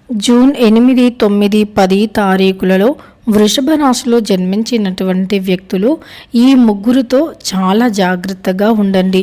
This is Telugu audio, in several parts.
జూన్ 8, 9, 10 తారీఖులలో వృషభ రాశిలో జన్మించినటువంటి వ్యక్తులు ఈ ముగ్గురితో చాలా జాగ్రత్తగా ఉండండి.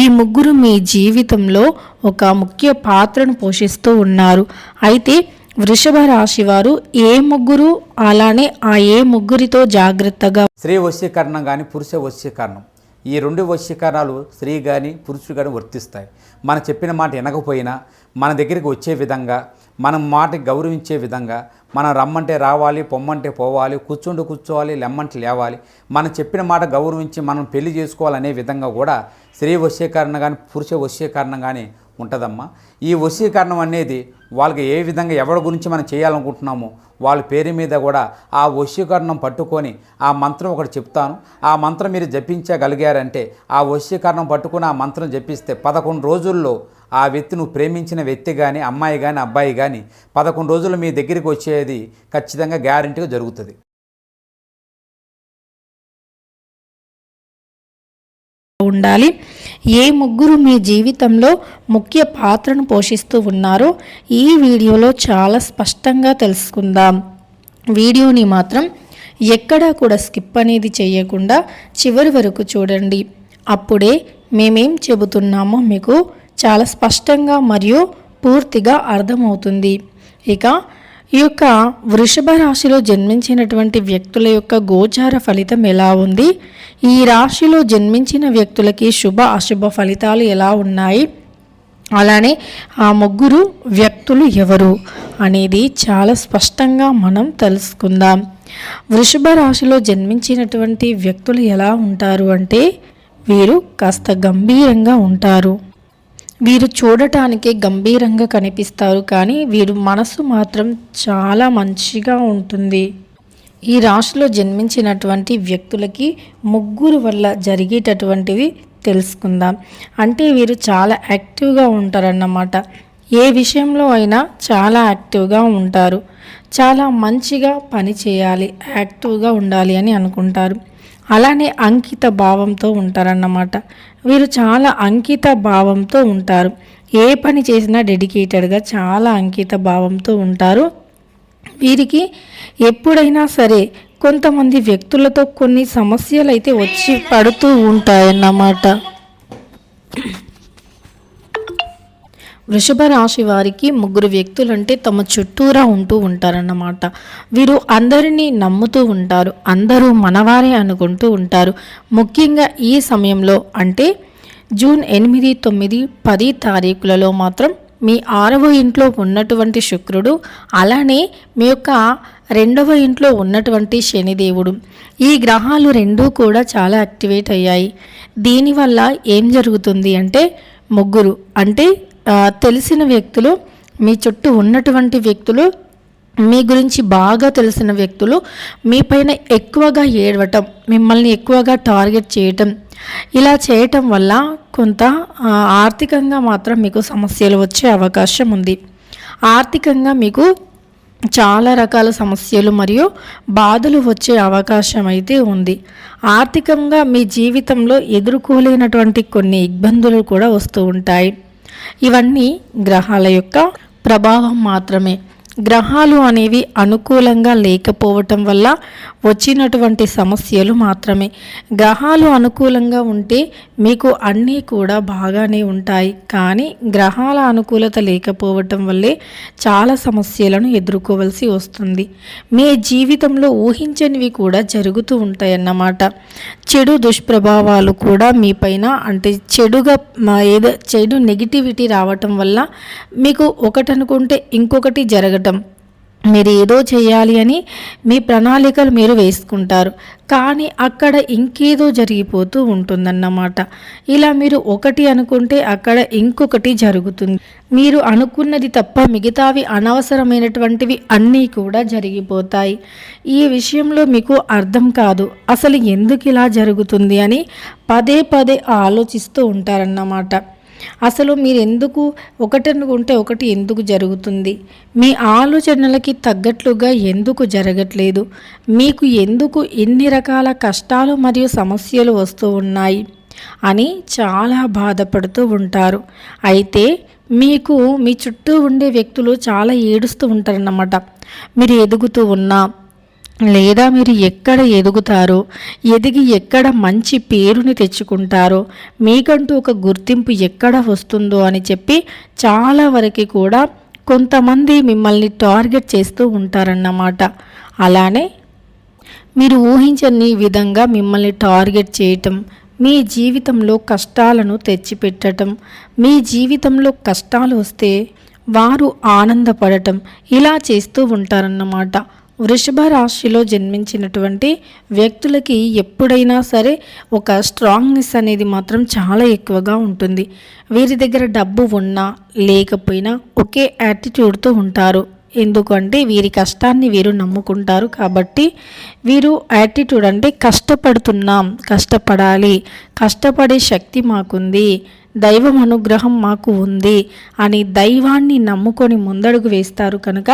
ఈ ముగ్గురు మీ జీవితంలో ఒక ముఖ్య పాత్రను పోషిస్తూ ఉన్నారు. అయితే వృషభ రాశి వారు ఏ ముగ్గురు, అలానే ఆ ఏ ముగ్గురితో జాగ్రత్తగా. స్త్రీ వశీకరణం కానీ పురుష వశీకరణం, ఈ రెండు వశీకరణాలు స్త్రీ కానీ పురుషుడు కానీ వర్తిస్తాయి. మనం చెప్పిన మాట వినకపోయినా మన దగ్గరికి వచ్చే విధంగా, మనం మాటకి గౌరవించే విధంగా, మనం రమ్మంటే రావాలి, పొమ్మంటే పోవాలి, కూర్చోవాలి, లెమ్మంటే లేవాలి, మనం చెప్పిన మాట గౌరవించి మనం పెళ్లి చేసుకోవాలనే విధంగా కూడా స్త్రీ వశీకరణ కానీ పురుష వశీకరణ కానీ ఉంటుందమ్మా. ఈ వశీకరణం అనేది వాళ్ళకి ఏ విధంగా ఎవరి గురించి మనం చేయాలనుకుంటున్నామో వాళ్ళ పేరు మీద కూడా ఆ వశీకరణం పట్టుకొని ఆ మంత్రం ఒకటి చెప్తాను. ఆ మంత్రం మీరు జపించగలిగారంటే, ఆ వశీకరణం పట్టుకొని ఆ మంత్రం జపిస్తే 11 రోజుల్లో ఆ వ్యక్తి, నువ్వు ప్రేమించిన వ్యక్తి కానీ, అమ్మాయి కానీ, అబ్బాయి కానీ 11 రోజులు మీ దగ్గరికి వచ్చేది ఖచ్చితంగా గ్యారెంటీగా జరుగుతుంది. ఉండాలి. ఏ ముగ్గురు మీ జీవితంలో ముఖ్య పాత్రను పోషిస్తూ ఉన్నారో ఈ వీడియోలో చాలా స్పష్టంగా తెలుసుకుందాం. వీడియోని మాత్రం ఎక్కడా కూడా స్కిప్ అనేది చేయకుండా చివరి వరకు చూడండి. అప్పుడే మేమేం చెబుతున్నామో మీకు చాలా స్పష్టంగా మరియు పూర్తిగా అర్థమవుతుంది. ఇక ఈ యొక్క వృషభ రాశిలో జన్మించినటువంటి వ్యక్తుల యొక్క గోచార ఫలితం ఎలా ఉంది, ఈ రాశిలో జన్మించిన వ్యక్తులకి శుభ అశుభ ఫలితాలు ఎలా ఉన్నాయి, అలానే ఆ ముగ్గురు వ్యక్తులు ఎవరు అనేది చాలా స్పష్టంగా మనం తెలుసుకుందాం. వృషభ రాశిలో జన్మించినటువంటి వ్యక్తులు ఎలా ఉంటారు అంటే, వీరు కాస్త గంభీరంగా ఉంటారు. వీరు చూడటానికి గంభీరంగా కనిపిస్తారు, కానీ వీరు మనసు మాత్రం చాలా మంచిగా ఉంటుంది. ఈ రాశిలో జన్మించినటువంటి వ్యక్తులకి ముగ్గురు వల్ల జరిగేటటువంటివి తెలుసుకుందాం. అంటే వీరు చాలా యాక్టివ్గా ఉంటారన్నమాట. ఏ విషయంలో అయినా చాలా యాక్టివ్గా ఉంటారు. చాలా మంచిగా పని చేయాలి, యాక్టివ్గా ఉండాలి అని అనుకుంటారు. అలానే అంకిత భావంతో ఉంటారన్నమాట. వీరు చాలా అంకిత భావంతో ఉంటారు. ఏ పని చేసినా డెడికేటెడ్గా చాలా అంకిత భావంతో ఉంటారు. వీరికి ఎప్పుడైనా సరే కొంతమంది వ్యక్తులతో కొన్ని సమస్యలు అయితే వచ్చి పడుతూ ఉంటాయన్నమాట. వృషభ రాశి వారికి ముగ్గురు వ్యక్తులంటే తమ చుట్టూరా ఉంటూ ఉంటారన్నమాట. వీరు అందరినీ నమ్ముతూ ఉంటారు, అందరూ మనవారే అనుకుంటూ ఉంటారు. ముఖ్యంగా ఈ సమయంలో అంటే జూన్ 8, 9, 10 తారీఖులలో మాత్రం మీ 6వ ఇంట్లో ఉన్నటువంటి శుక్రుడు, అలానే మీ యొక్క 2వ ఇంట్లో ఉన్నటువంటి శనిదేవుడు, ఈ గ్రహాలు రెండూ కూడా చాలా యాక్టివేట్ అయ్యాయి. దీనివల్ల ఏం జరుగుతుంది అంటే, ముగ్గురు అంటే తెలిసిన వ్యక్తులు, మీ చుట్టూ ఉన్నటువంటి వ్యక్తులు, మీ గురించి బాగా తెలిసిన వ్యక్తులు మీపైన ఎక్కువగా ఏడవటం, మిమ్మల్ని ఎక్కువగా టార్గెట్ చేయటం, ఇలా చేయటం వల్ల కొంత ఆర్థికంగా మాత్రం మీకు సమస్యలు వచ్చే అవకాశం ఉంది. ఆర్థికంగా మీకు చాలా రకాల సమస్యలు మరియు బాధలు వచ్చే అవకాశం అయితే ఉంది. ఆర్థికంగా మీ జీవితంలో ఎదుర్కోలేనటువంటి కొన్ని ఇబ్బందులు కూడా వస్తూ ఉంటాయి. ఇవన్నీ గ్రహాల యొక్క ప్రభావం మాత్రమే. గ్రహాలు అనేవి అనుకూలంగా లేకపోవటం వల్ల వచ్చినటువంటి సమస్యలు మాత్రమే. గ్రహాలు అనుకూలంగా ఉంటే మీకు అన్నీ కూడా బాగానే ఉంటాయి, కానీ గ్రహాల అనుకూలత లేకపోవటం వల్లే చాలా సమస్యలను ఎదుర్కోవలసి వస్తుంది. మీ జీవితంలో ఊహించనివి కూడా జరుగుతూ ఉంటాయన్నమాట. చెడు దుష్ప్రభావాలు కూడా మీపైన, అంటే ఏదో చెడు నెగిటివిటీ రావటం వల్ల మీకు ఒకటనుకుంటే ఇంకొకటి జరగటం, మీరు ఏదో చేయాలి అని మీ ప్రణాళికలు మీరు వేసుకుంటారు, కానీ అక్కడ ఇంకేదో జరిగిపోతూ ఉంటుందన్నమాట. ఇలా మీరు ఒకటి అనుకుంటే అక్కడ ఇంకొకటి జరుగుతుంది. మీరు అనుకున్నది తప్ప మిగతావి అనవసరమైనటువంటివి అన్నీ కూడా జరిగిపోతాయి. ఈ విషయంలో మీకు అర్థం కాదు, అసలు ఎందుకు ఇలా జరుగుతుంది అని పదే పదే ఆలోచిస్తూ ఉంటారన్నమాట. అసలు మీరు ఎందుకు ఒకటనుకుంటే ఒకటి ఎందుకు జరుగుతుంది, మీ ఆలోచనలకి తగ్గట్లుగా ఎందుకు జరగట్లేదు, మీకు ఎందుకు ఇన్ని రకాల కష్టాలు మరియు సమస్యలు వస్తూ ఉన్నాయి అని చాలా బాధపడుతూ ఉంటారు. అయితే మీకు మీ చుట్టూ ఉండే వ్యక్తులు చాలా ఏడుస్తూ ఉంటారన్నమాట. మీరు ఎదుగుతూ ఉన్నా లేదా మీరు ఎక్కడ ఎదుగుతారో, ఎదిగి ఎక్కడ మంచి పేరుని తెచ్చుకుంటారో, మీకంటూ ఒక గుర్తింపు ఎక్కడ వస్తుందో అని చెప్పి చాలా వరకు కూడా కొంతమంది మిమ్మల్ని టార్గెట్ చేస్తూ ఉంటారన్నమాట. అలానే మీరు ఊహించని విధంగా మిమ్మల్ని టార్గెట్ చేయటం, మీ జీవితంలో కష్టాలను తెచ్చిపెట్టడం, మీ జీవితంలో కష్టాలు వస్తే వారు ఆనందపడటం, ఇలా చేస్తూ ఉంటారన్నమాట. వృషభ రాశిలో జన్మించినటువంటి వ్యక్తులకి ఎప్పుడైనా సరే ఒక స్ట్రాంగ్నెస్ అనేది మాత్రం చాలా ఎక్కువగా ఉంటుంది. వీరి దగ్గర డబ్బు ఉన్నా లేకపోయినా ఒకే యాటిట్యూడ్తో ఉంటారు. ఎందుకంటే వీరి కష్టాన్ని వీరు నమ్ముకుంటారు కాబట్టి వీరు యాటిట్యూడ్ అంటే కష్టపడుతున్నాం, కష్టపడాలి, కష్టపడే శక్తి మాకుంది, దైవం అనుగ్రహం మాకు ఉంది అని దైవాన్ని నమ్ముకొని ముందడుగు వేస్తారు కనుక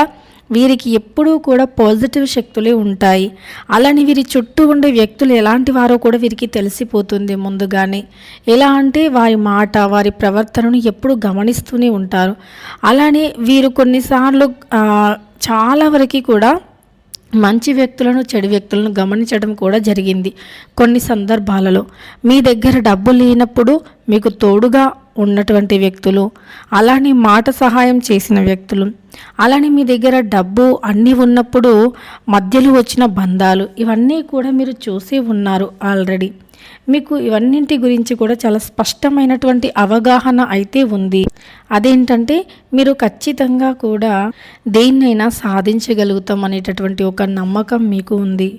వీరికి ఎప్పుడూ కూడా పాజిటివ్ శక్తులే ఉంటాయి. అలానే వీరి చుట్టూ ఉండే వ్యక్తులు ఎలాంటి వారో కూడా వీరికి తెలిసిపోతుంది ముందుగానే. ఎలా అంటే వారి మాట, వారి ప్రవర్తనను ఎప్పుడూ గమనిస్తూనే ఉంటారు. అలానే వీరు కొన్నిసార్లు చాలా వరకు కూడా మంచి వ్యక్తులను, చెడు వ్యక్తులను గమనించడం కూడా జరిగింది. కొన్ని సందర్భాలలో మీ దగ్గర డబ్బు లేనప్పుడు మీకు తోడుగా ఉన్నటువంటి వ్యక్తులు, అలానే మాట సహాయం చేసిన వ్యక్తులు, అలానే మీ దగ్గర డబ్బు అన్నీ ఉన్నప్పుడు మధ్యలో వచ్చిన బంధాలు, ఇవన్నీ కూడా మీరు చూసే ఉన్నారు ఆల్రెడీ. మీకు ఇవన్నింటి గురించి కూడా చాలా స్పష్టమైనటువంటి అవగాహన అయితే ఉంది. అదేంటంటే మీరు ఖచ్చితంగా కూడా దేన్నైనా సాధించగలుగుతాం అనేటటువంటి ఒక నమ్మకం మీకు ఉంది.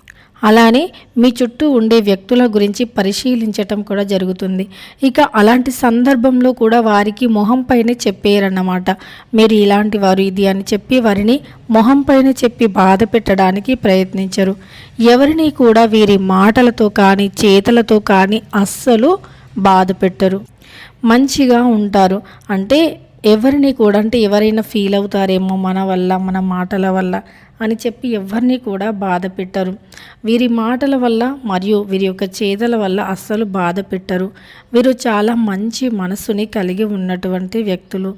అలానే మీ చుట్టూ ఉండే వ్యక్తుల గురించి పరిశీలించటం కూడా జరుగుతుంది. ఇక అలాంటి సందర్భంలో కూడా వారికి మొహం పైన చెప్పారన్నమాట, మీరు ఇలాంటి వారు ఇది అని చెప్పి వారిని మొహం పైన చెప్పి బాధ పెట్టడానికి ప్రయత్నించరు. ఎవరిని కూడా వీరి మాటలతో కానీ చేతలతో కానీ అస్సలు బాధ పెట్టరు. మంచిగా ఉంటారు. అంటే ఎవరిని కూడా అంటే ఎవరైనా ఫీల్ అవుతారేమో మన వల్ల, మన మాటల వల్ల అని చెప్పి ఎవరిని కూడా బాధ పెట్టరు. వీరి మాటల వల్ల మరియు వీరి యొక్క చేతల వల్ల అస్సలు బాధ పెట్టరు. వీరు చాలా మంచి మనసుని కలిగి ఉన్నటువంటి వ్యక్తులు.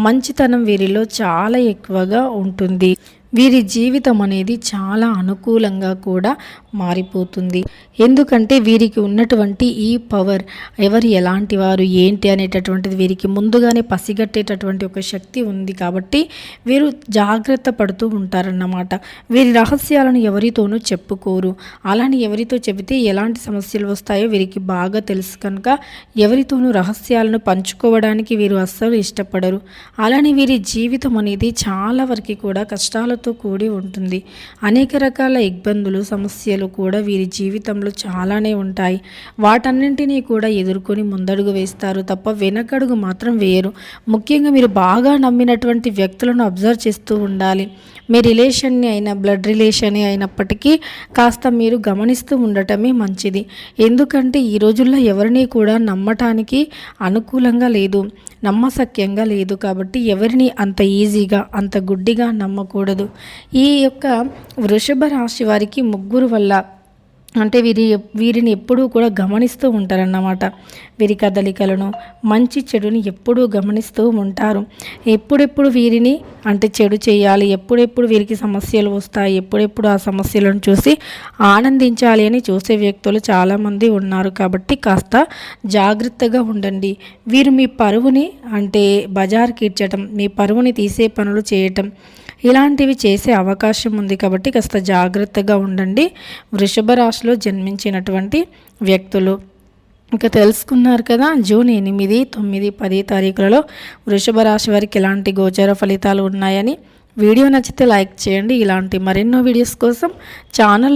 మంచితనం వీరిలో చాలా ఎక్కువగా ఉంటుంది. వీరి జీవితం అనేది చాలా అనుకూలంగా కూడా మారిపోతుంది. ఎందుకంటే వీరికి ఉన్నటువంటి ఈ పవర్, ఎవరు ఎలాంటి వారు ఏంటి అనేటటువంటిది వీరికి ముందుగానే పసిగట్టేటటువంటి ఒక శక్తి ఉంది. కాబట్టి వీరు జాగ్రత్త పడుతూ ఉంటారన్నమాట. వీరి రహస్యాలను ఎవరితోనూ చెప్పుకోరు. అలానే ఎవరితో చెబితే ఎలాంటి సమస్యలు వస్తాయో వీరికి బాగా తెలుసు కనుక ఎవరితోనూ రహస్యాలను పంచుకోవడానికి వీరు అస్సలు ఇష్టపడరు. అలానే వీరి జీవితం అనేది చాలా వరకు కూడా కష్టాలతో కూడి ఉంటుంది. అనేక రకాల ఇబ్బందులు, సమస్యలు కూడా వీరి జీవితంలో చాలానే ఉంటాయి. వాటన్నింటినీ కూడా ఎదుర్కొని ముందడుగు వేస్తారు తప్ప వెనకడుగు మాత్రం వేయరు. ముఖ్యంగా మీరు బాగా నమ్మినటువంటి వ్యక్తులను అబ్జర్వ్ చేస్తూ ఉండాలి. మీ రిలేషన్ని అయినా, బ్లడ్ రిలేషన్ అయినప్పటికీ కాస్త మీరు గమనిస్తూ ఉండటమే మంచిది. ఎందుకంటే ఈ రోజుల్లో ఎవరిని కూడా నమ్మటానికి అనుకూలంగా లేదు, నమ్మశక్యంగా లేదు. కాబట్టి ఎవరిని అంత ఈజీగా, అంత గుడ్డిగా నమ్మకూడదు. ఈ యొక్క వృషభ రాశి వారికి ముగ్గురు వల్ల అంటే వీరిని ఎప్పుడూ కూడా గమనిస్తూ ఉంటారన్నమాట. వీరి కదలికలను, మంచి చెడుని ఎప్పుడూ గమనిస్తూ ఉంటారు. ఎప్పుడెప్పుడు వీరిని అంటే చెడు చేయాలి, ఎప్పుడెప్పుడు వీరికి సమస్యలు వస్తాయి, ఎప్పుడెప్పుడు ఆ సమస్యలను చూసి ఆనందించాలి అని చూసే వ్యక్తులు చాలామంది ఉన్నారు. కాబట్టి కాస్త జాగ్రత్తగా ఉండండి. వీరు మీ పరువుని అంటే బజార్కి ఇచ్చటం, మీ పరువుని తీసే పనులు చేయటం ఇలాంటివి చేసే అవకాశం ఉంది. కాబట్టి కాస్త జాగ్రత్తగా ఉండండి వృషభ రాశిలో జన్మించినటువంటి వ్యక్తులు. ఇంకా తెలుసుకున్నారు కదా, జూన్ 8, 9, 10 తారీఖులలో వృషభ రాశి వారికి ఎలాంటి గోచర ఫలితాలు ఉన్నాయని. వీడియో నచ్చితే లైక్ చేయండి. ఇలాంటి మరెన్నో వీడియోస్ కోసం ఛానల్